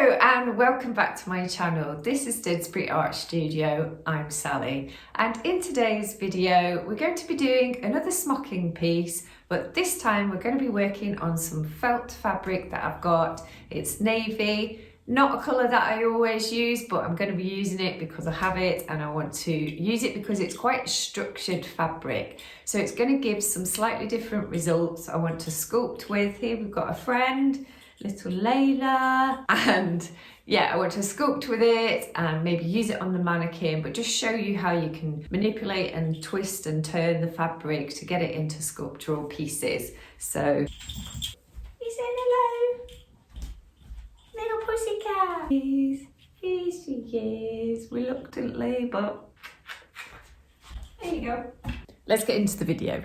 Hello and welcome back to my channel. This is Didsbury Art Studio. I'm Sally, and in today's video we're going to be doing another smocking piece, but this time we're going to be working on some felt fabric that I've got. It's navy, not a colour that I always use, but I'm going to be using it because I have it and I want to use it because it's quite structured fabric. So it's going to give some slightly different results I want to sculpt with. Here we've got a friend, little Layla, and yeah, I want to sculpt with it and maybe use it on the mannequin, but just show you how you can manipulate and twist and turn the fabric to get it into sculptural pieces. So, he said hello, little pussycat. Here she is, reluctantly, but there you go. Let's get into the video.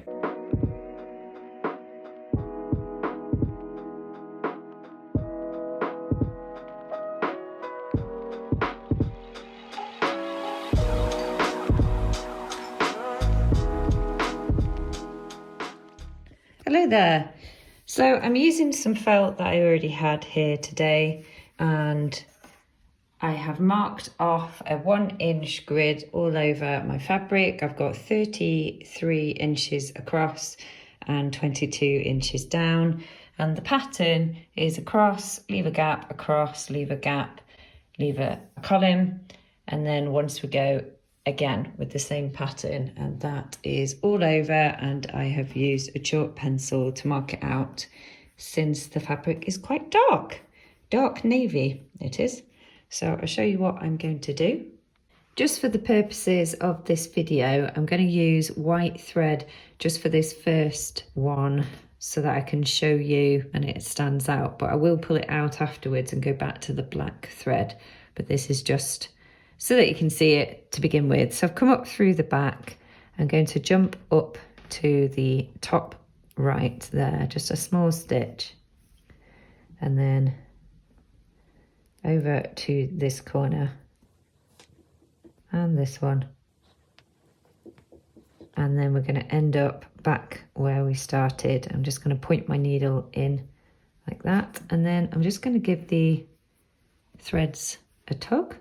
Hello there. So I'm using some felt that I already had here today, and I have marked off a 1-inch grid all over my fabric. I've got 33 inches across and 22 inches down, and the pattern is across, leave a gap, across, leave a gap, leave a column, and then once we go again with the same pattern, and that is all over. And I have used a chalk pencil to mark it out since the fabric is quite dark navy it is. So I'll show you what I'm going to do. Just for the purposes of this video, I'm going to use white thread just for this first one so that I can show you and it stands out, but I will pull it out afterwards and go back to the black thread. But this is just so that you can see it to begin with. So I've come up through the back. I'm going to jump up to the top right there, just a small stitch, and then over to this corner and this one, and then we're going to end up back where we started. I'm just going to point my needle in like that, and then I'm just going to give the threads a tug.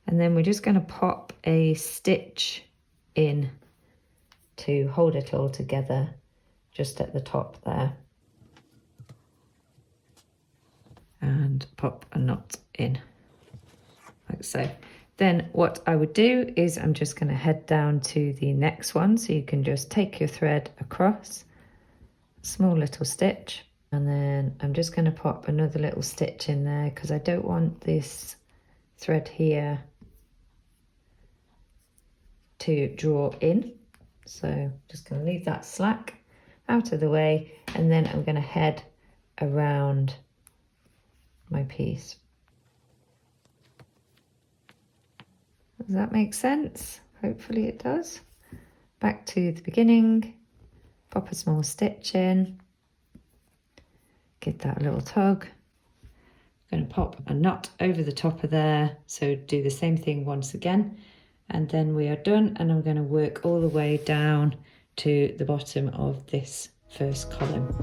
And then we're just going to pop a stitch in to hold it all together just at the top there. And pop a knot in, like so. Then what I would do is I'm just going to head down to the next one. So you can just take your thread across, small little stitch, and then I'm just going to pop another little stitch in there because I don't want this thread here to draw in. So just going to leave that slack out of the way, and then I'm going to head around my piece. Does that make sense? Hopefully it does. Back to the beginning, pop a small stitch in, give that a little tug. I'm going to pop a knot over the top of there, so do the same thing once again, and then we are done. And I'm going to work all the way down to the bottom of this first column.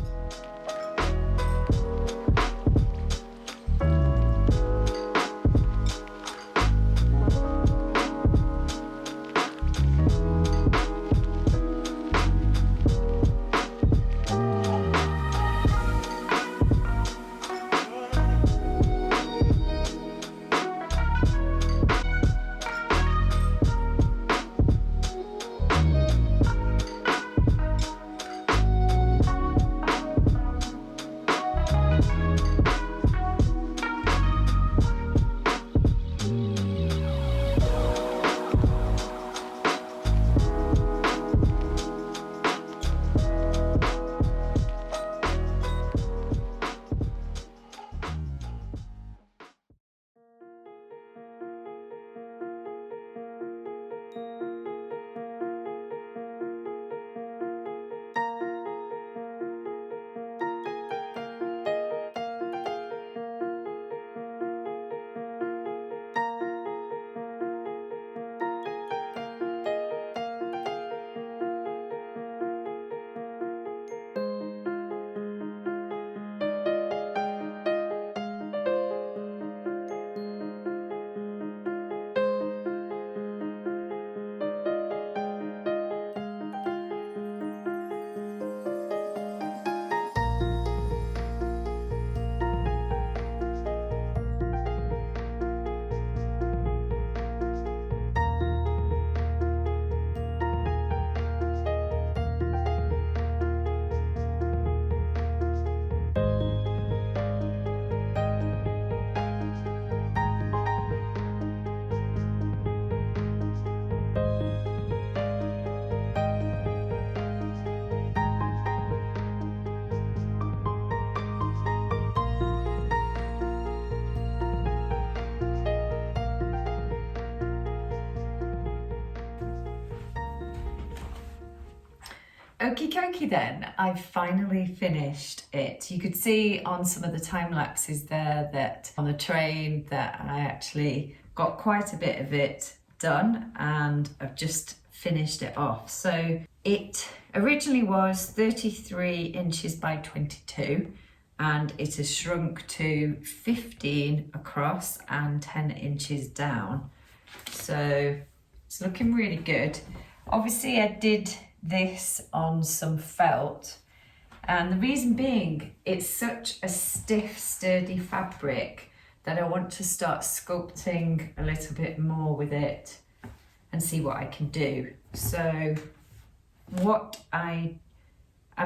Okie dokie then, I finally finished it. You could see on some of the time lapses there that on the train that I actually got quite a bit of it done, and I've just finished it off. So it originally was 33 inches by 22 and it has shrunk to 15 across and 10 inches down. So it's looking really good. Obviously I did this on some felt, and the reason being it's such a stiff, sturdy fabric that I want to start sculpting a little bit more with it and see what I can do. So what I'm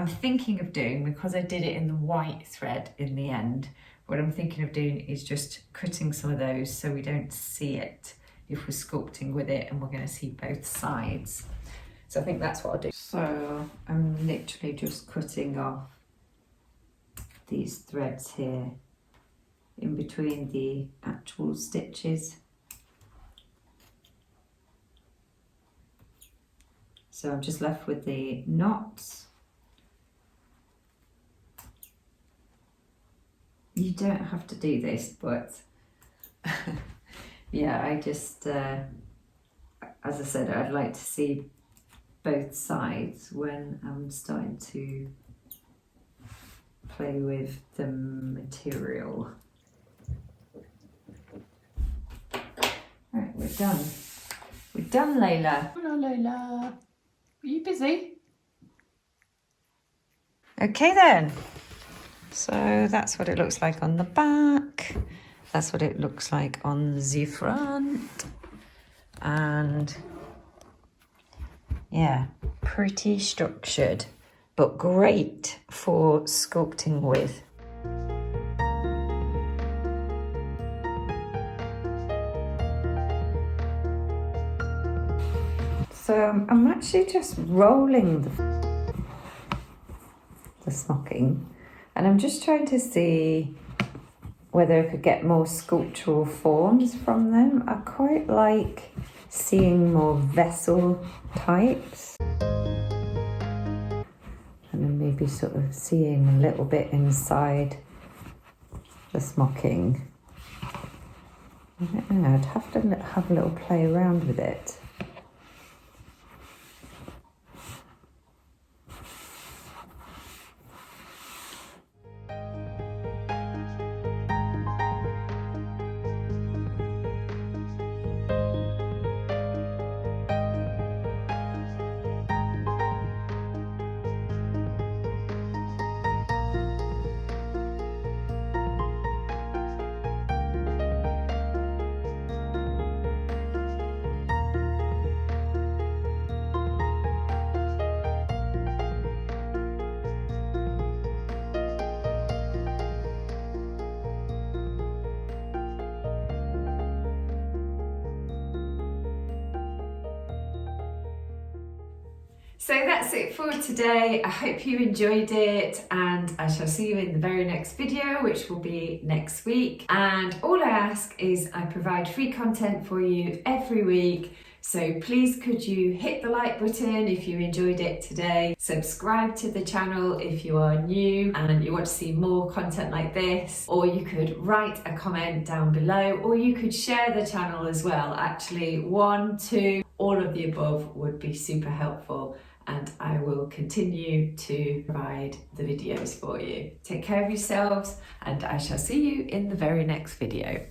thinking of doing, because I did it in the white thread in the end, what I'm thinking of doing is just cutting some of those so we don't see it if we're sculpting with it, and we're going to see both sides. So I think that's what I'll do. So I'm literally just cutting off these threads here in between the actual stitches. So I'm just left with the knots. You don't have to do this, but yeah, I just, as I said, I'd like to see both sides when I'm starting to play with the material. Right, we're done. We're done, Layla. Hello, Layla. Are you busy? Okay then. So that's what it looks like on the back. That's what it looks like on the front. And yeah, pretty structured, but great for sculpting with. So I'm actually just rolling the smocking, and I'm just trying to see whether I could get more sculptural forms from them. I quite like seeing more vessel types, and then maybe sort of seeing a little bit inside the smocking. I don't know, I'd have to have a little play around with it. So that's it for today. I hope you enjoyed it, and I shall see you in the very next video, which will be next week. And all I ask is I provide free content for you every week. So please could you hit the like button if you enjoyed it today, subscribe to the channel if you are new and you want to see more content like this, or you could write a comment down below, or you could share the channel as well. Actually, 1, 2, all of the above would be super helpful, and I will continue to provide the videos for you. Take care of yourselves, and I shall see you in the very next video.